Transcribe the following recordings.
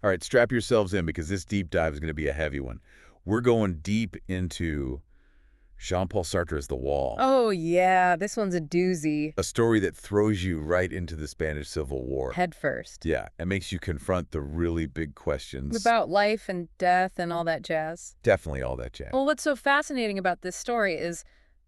All right, strap yourselves in because this deep dive is going to be a heavy one. We're going deep into Jean-Paul Sartre's The Wall. Oh, yeah, this one's a doozy. A story that throws you right into the Spanish Civil War. Head first. Yeah, it makes you confront the really big questions. About life and death and all that jazz. Definitely all that jazz. Well, what's so fascinating about this story is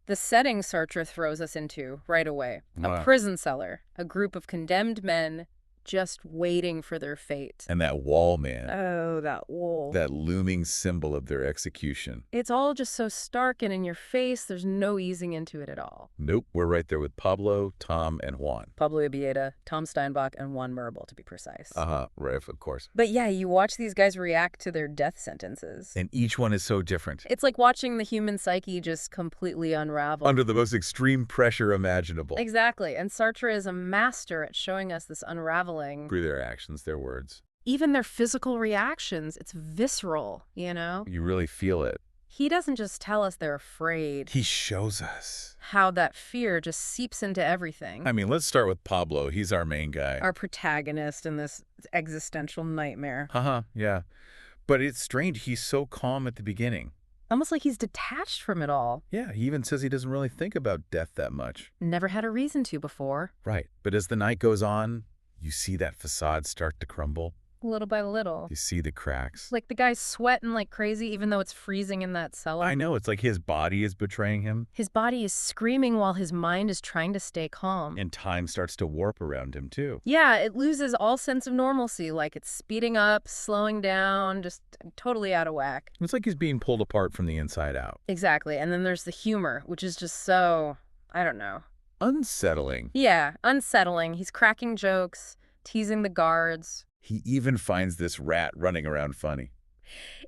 the setting Sartre throws us into right away. Wow. A prison cellar, a group of condemned men just waiting for their fate. And that wall, man. Oh, that wall. That looming symbol of their execution. It's all just so stark and in your face. There's no easing into it at all. Nope, we're right there with Pablo, Tom, and Juan. Pablo Ibieta, Tom Steinbach, and Juan Mirabal, to be precise. Right, of course. But yeah, you watch these guys react to their death sentences. And each one is so different. It's like watching the human psyche just completely unravel. Under the most extreme pressure imaginable. Exactly. And Sartre is a master at showing us this unraveling. Through their actions, their words. Even their physical reactions. It's visceral, you know? You really feel it. He doesn't just tell us they're afraid. He shows us. How that fear just seeps into everything. I mean, let's start with Pablo. He's our main guy. Our protagonist in this existential nightmare. Yeah. But it's strange. He's so calm at the beginning. Almost like he's detached from it all. Yeah, he even says he doesn't really think about death that much. Never had a reason to before. Right. But as the night goes on, you see that facade start to crumble. Little by little. You see the cracks. Like the guy's sweating like crazy even though it's freezing in that cellar. I know. It's like his body is betraying him. His body is screaming while his mind is trying to stay calm. And time starts to warp around him, too. Yeah, it loses all sense of normalcy. Like it's speeding up, slowing down, just totally out of whack. It's like he's being pulled apart from the inside out. Exactly. And then there's the humor, which is just so, I don't know. Unsettling. Yeah, unsettling. He's cracking jokes, teasing the guards. He even finds this rat running around funny.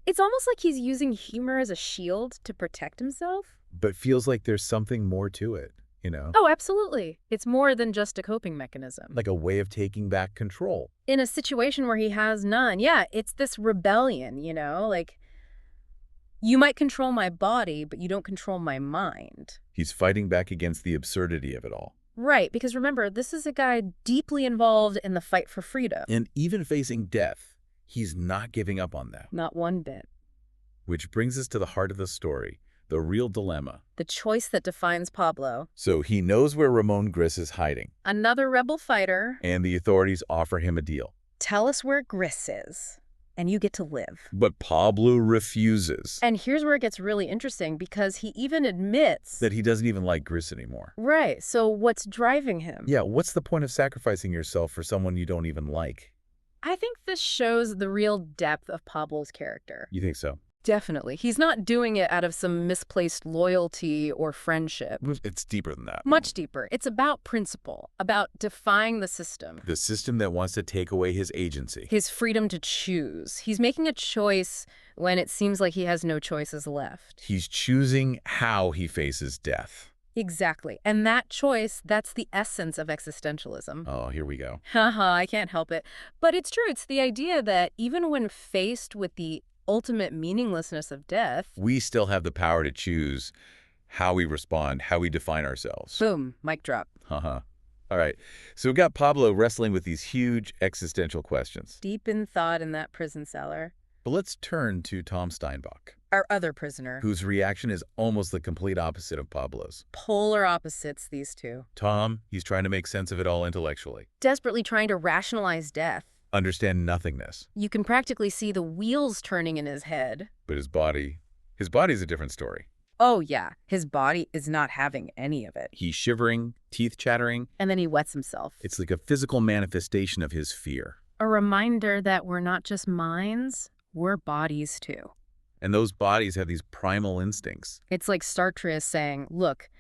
It's almost like he's using humor as a shield to protect himself. But feels like there's something more to it, you know? Oh, absolutely. It's more than just a coping mechanism. Like a way of taking back control. In a situation where he has none. Yeah, it's this rebellion, you know? Like, you might control my body, but you don't control my mind. He's fighting back against the absurdity of it all. Right, because remember, this is a guy deeply involved in the fight for freedom. And even facing death, he's not giving up on that. Not one bit. Which brings us to the heart of the story, the real dilemma. The choice that defines Pablo. So he knows where Ramon Gris is hiding. Another rebel fighter. And the authorities offer him a deal. Tell us where Gris is, and you get to live. But Pablo refuses. And here's where it gets really interesting, because he even admits that he doesn't even like Gris anymore. Right, so what's driving him? Yeah, what's the point of sacrificing yourself for someone you don't even like? I think this shows the real depth of Pablo's character. You think so? Definitely. He's not doing it out of some misplaced loyalty or friendship. It's deeper than that. Much deeper. It's about principle, about defying the system. The system that wants to take away his agency. His freedom to choose. He's making a choice when it seems like he has no choices left. He's choosing how he faces death. Exactly. And that choice, that's the essence of existentialism. Oh, here we go. Haha, I can't help it. But it's true. It's the idea that even when faced with the ultimate meaninglessness of death, we still have the power to choose how we respond, how we define ourselves. Boom, mic drop. All right. So we've got Pablo wrestling with these huge existential questions. Deep in thought in that prison cellar. But let's turn to Tom Steinbach. Our other prisoner. Whose reaction is almost the complete opposite of Pablo's. Polar opposites, these two. Tom, he's trying to make sense of it all intellectually. Desperately trying to rationalize death. Understand nothingness. You can practically see the wheels turning in his head. But his body's a different story. Oh, yeah. His body is not having any of it. He's shivering, teeth chattering. And then he wets himself. It's like a physical manifestation of his fear. A reminder that we're not just minds, we're bodies too. And those bodies have these primal instincts. It's like Sartre is saying, look,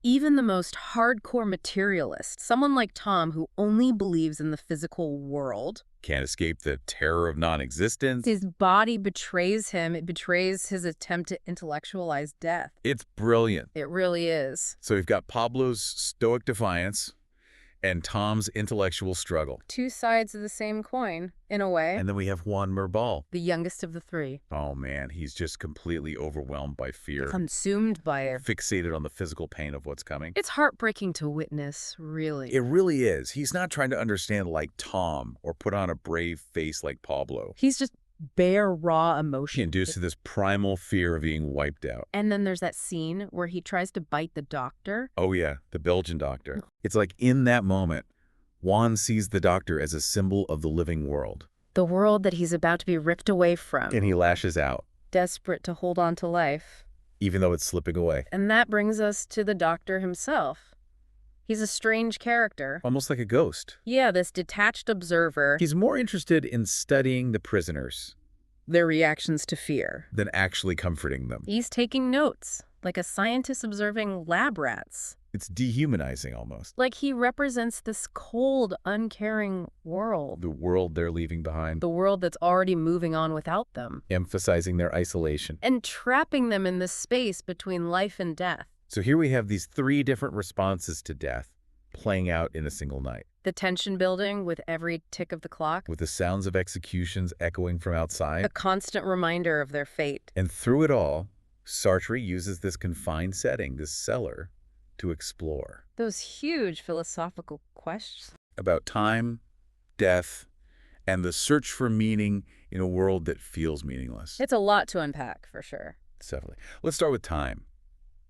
even the most hardcore materialist, someone like Tom who only believes in the physical world, can't escape the terror of non-existence. His body betrays him. It betrays his attempt to intellectualize death. It's brilliant. It really is. So we've got Pablo's stoic defiance And Tom's intellectual struggle. Two sides of the same coin, in a way. And then we have Juan Mirbal. The youngest of the three. Oh man, he's just completely overwhelmed by fear. Consumed by it. Fixated on the physical pain of what's coming. It's heartbreaking to witness, really. It really is. He's not trying to understand like Tom or put on a brave face like Pablo. He's just bare, raw emotion. Induced to this primal fear of being wiped out. And then there's that scene where he tries to bite the doctor. Oh yeah, the Belgian doctor. It's like in that moment, Juan sees the doctor as a symbol of the living world. The world that he's about to be ripped away from. And he lashes out. Desperate to hold on to life. Even though it's slipping away. And that brings us to the doctor himself. He's a strange character. Almost like a ghost. Yeah, this detached observer. He's more interested in studying the prisoners. Their reactions to fear. Than actually comforting them. He's taking notes, like a scientist observing lab rats. It's dehumanizing almost. Like he represents this cold, uncaring world. The world they're leaving behind. The world that's already moving on without them. Emphasizing their isolation. And trapping them in this space between life and death. So here we have these three different responses to death playing out in a single night. The tension building with every tick of the clock. With the sounds of executions echoing from outside. A constant reminder of their fate. And through it all, Sartre uses this confined setting, this cellar, to explore. Those huge philosophical questions. About time, death, and the search for meaning in a world that feels meaningless. It's a lot to unpack, for sure. Definitely. Let's start with time.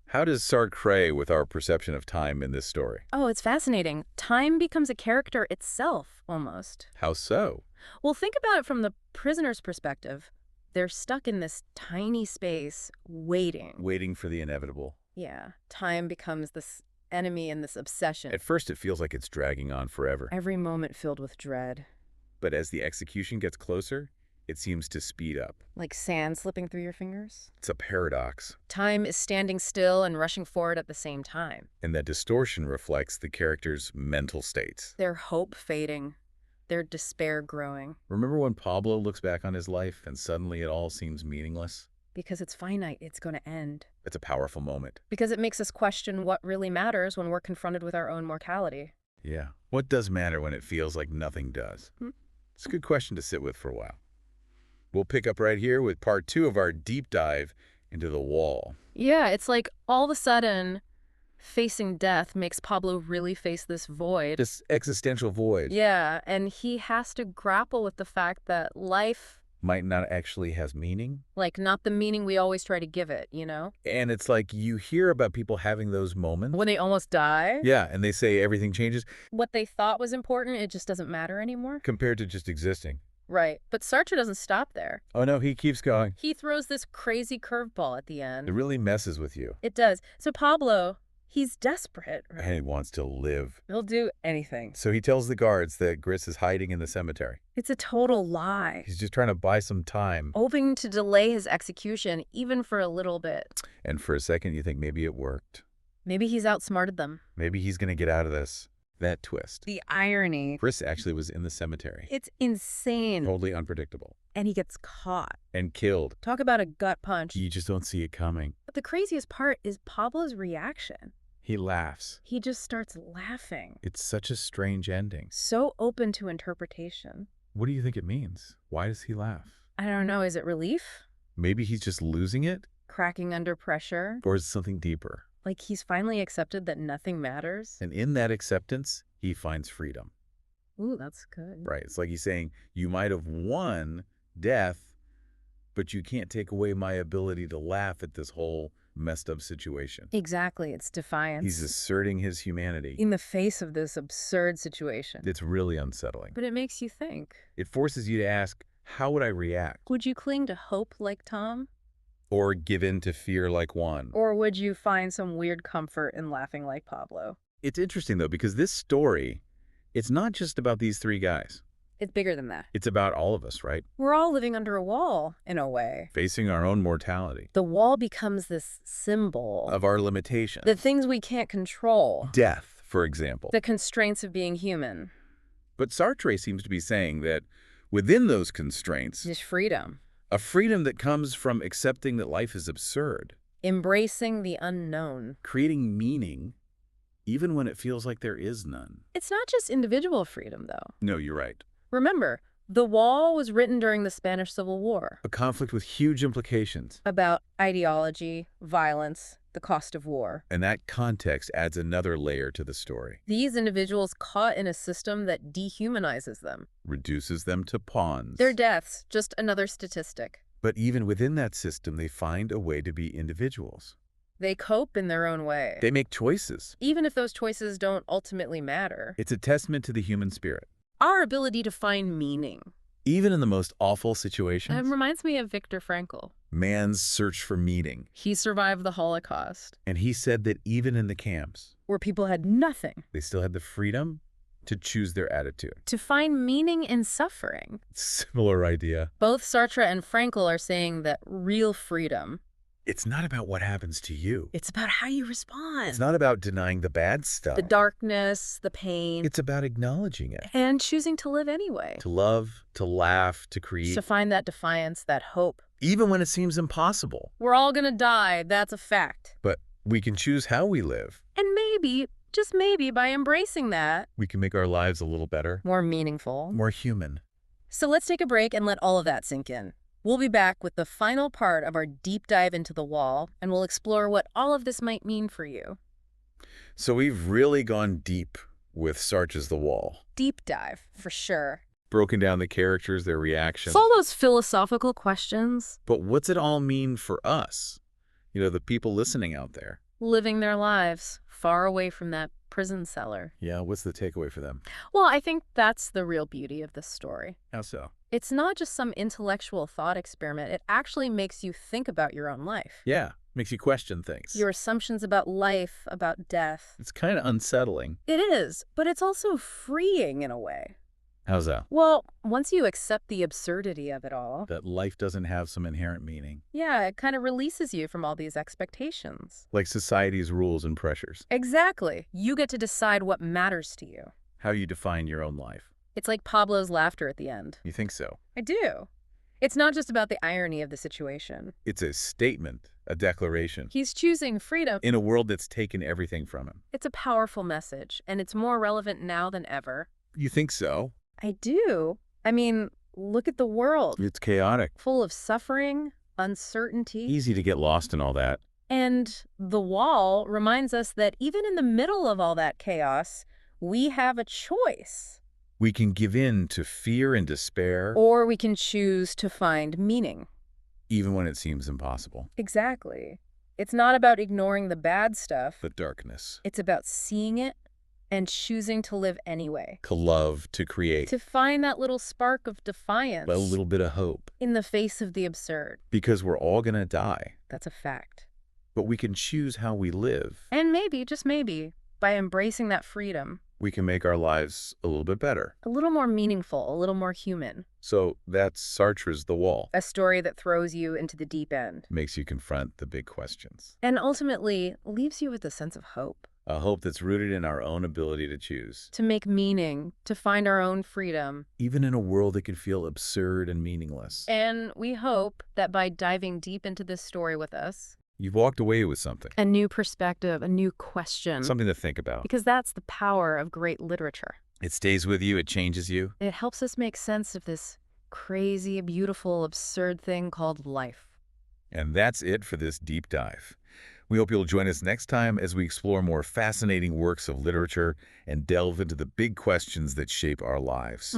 How does Sartre with our perception of time in this story? Oh, it's fascinating. Time becomes a character itself, almost. How so? Well, think about it from the prisoner's perspective. They're stuck in this tiny space, waiting. Waiting for the inevitable. Yeah. Time becomes this enemy and this obsession. At first, it feels like it's dragging on forever. Every moment filled with dread. But as the execution gets closer, it seems to speed up. Like sand slipping through your fingers? It's a paradox. Time is standing still and rushing forward at the same time. And that distortion reflects the characters' mental states. Their hope fading, their despair growing. Remember when Pablo looks back on his life and suddenly it all seems meaningless? Because it's finite, it's going to end. It's a powerful moment. Because it makes us question what really matters when we're confronted with our own mortality. Yeah. What does matter when it feels like nothing does? It's a good question to sit with for a while. We'll pick up right here with part 2 of our deep dive into the wall. Yeah, it's like all of a sudden, facing death makes Pablo really face this void. This existential void. Yeah, and he has to grapple with the fact that life might not actually have meaning. Like, not the meaning we always try to give it, you know? And it's like you hear about people having those moments. When they almost die. Yeah, and they say everything changes. What they thought was important, it just doesn't matter anymore. Compared to just existing. Right. But Sartre doesn't stop there. Oh no, he keeps going. He throws this crazy curveball at the end. It really messes with you. It does. So Pablo, he's desperate. Right? And he wants to live. He'll do anything. So he tells the guards that Gris is hiding in the cemetery. It's a total lie. He's just trying to buy some time. Hoping to delay his execution, even for a little bit. And for a second, you think maybe it worked. Maybe he's outsmarted them. Maybe he's going to get out of this. That twist. The irony. Gris actually was in the cemetery. It's insane. Totally unpredictable. And he gets caught. And killed. Talk about a gut punch. You just don't see it coming. But the craziest part is Pablo's reaction. He laughs. He just starts laughing. It's such a strange ending. So open to interpretation. What do you think it means? Why does he laugh? I don't know. Is it relief? Maybe he's just losing it? Cracking under pressure? Or is it something deeper? Like he's finally accepted that nothing matters? And in that acceptance, he finds freedom. Ooh, that's good. Right. It's like he's saying, you might have won death, but you can't take away my ability to laugh at this whole messed up situation. Exactly. It's defiance. He's asserting his humanity. In the face of this absurd situation. It's really unsettling. But it makes you think. It forces you to ask, how would I react? Would you cling to hope like Tom? Or give in to fear like Juan? Or would you find some weird comfort in laughing like Pablo? It's interesting, though, because this story, it's not just about these three guys. It's bigger than that. It's about all of us, right? We're all living under a wall, in a way. Facing our own mortality. The wall becomes this symbol. Of our limitations. The things we can't control. Death, for example. The constraints of being human. But Sartre seems to be saying that within those constraints, Just freedom. a freedom that comes from accepting that life is absurd. Embracing the unknown. Creating meaning even when it feels like there is none. It's not just individual freedom, though. No, you're right. Remember, The Wall was written during the Spanish Civil War A conflict with huge implications. about ideology, violence, the cost of war. And that context adds another layer to the story. These individuals caught in a system that dehumanizes them. Reduces them to pawns. Their deaths, just another statistic. But even within that system, they find a way to be individuals. They cope in their own way. They make choices. Even if those choices don't ultimately matter. It's a testament to the human spirit. Our ability to find meaning. Even in the most awful situations, It reminds me of Viktor Frankl. man's search for meaning. He survived the Holocaust, And he said that even in the camps, where people had nothing. they still had the freedom to choose their attitude. To find meaning in suffering. Similar idea. Both Sartre and Frankl are saying that real freedom, It's not about what happens to you. it's about how you respond. It's not about denying the bad stuff. The darkness, the pain, It's about acknowledging it. and choosing to live anyway. To love, to laugh, to create, To find that defiance, that hope. even when it seems impossible. We're all gonna die, that's a fact. But we can choose how we live. And maybe, just maybe, by embracing that, We can make our lives a little better, more meaningful. more human. So let's take a break and let all of that sink in. We'll be back with the final part of our deep dive into The Wall, and we'll explore what all of this might mean for you. So we've really gone deep with Sartre's The Wall. Deep dive, for sure. Broken down the characters, their reactions. It's all those philosophical questions, But what's it all mean for us? You know, the people listening out there. living their lives far away from that prison cellar. Yeah, what's the takeaway for them? Well, I think that's the real beauty of this story. How so? It's not just some intellectual thought experiment. It actually makes you think about your own life. Yeah, makes you question things. Your assumptions about life, about death. It's kind of unsettling. It is, but it's also freeing in a way. How's that? Well, once you accept the absurdity of it all, That life doesn't have some inherent meaning. yeah, it kind of releases you from all these expectations. Like society's rules and pressures. Exactly. You get to decide what matters to you. How you define your own life. It's like Pablo's laughter at the end. You think so? I do. It's not just about the irony of the situation. It's a statement, a declaration. He's choosing freedom. In a world that's taken everything from him. It's a powerful message, and it's more relevant now than ever. You think so? I do. I mean, look at the world. It's chaotic. Full of suffering, uncertainty. Easy to get lost in all that. And The Wall reminds us that even in the middle of all that chaos, we have a choice. We can give in to fear and despair, Or we can choose to find meaning. even when it seems impossible. Exactly. It's not about ignoring the bad stuff. The darkness. It's about seeing it and choosing to live anyway. To love, to create. To find that little spark of defiance A little bit of hope. in the face of the absurd. Because we're all going to die. That's a fact. But we can choose how we live. And maybe, just maybe, by embracing that freedom, We can make our lives a little bit better. a little more meaningful, a little more human. So that's Sartre's The Wall. A story that throws you into the deep end. Makes you confront the big questions. And ultimately leaves you with a sense of hope. A hope that's rooted in our own ability to choose. To make meaning, to find our own freedom. Even in a world that can feel absurd and meaningless. And we hope that by diving deep into this story with us, You've walked away with something. a new perspective, a new question. Something to think about. Because that's the power of great literature. It stays with you. It changes you. It helps us make sense of this crazy, beautiful, absurd thing called life. And that's it for this deep dive. We hope you'll join us next time as we explore more fascinating works of literature and delve into the big questions that shape our lives.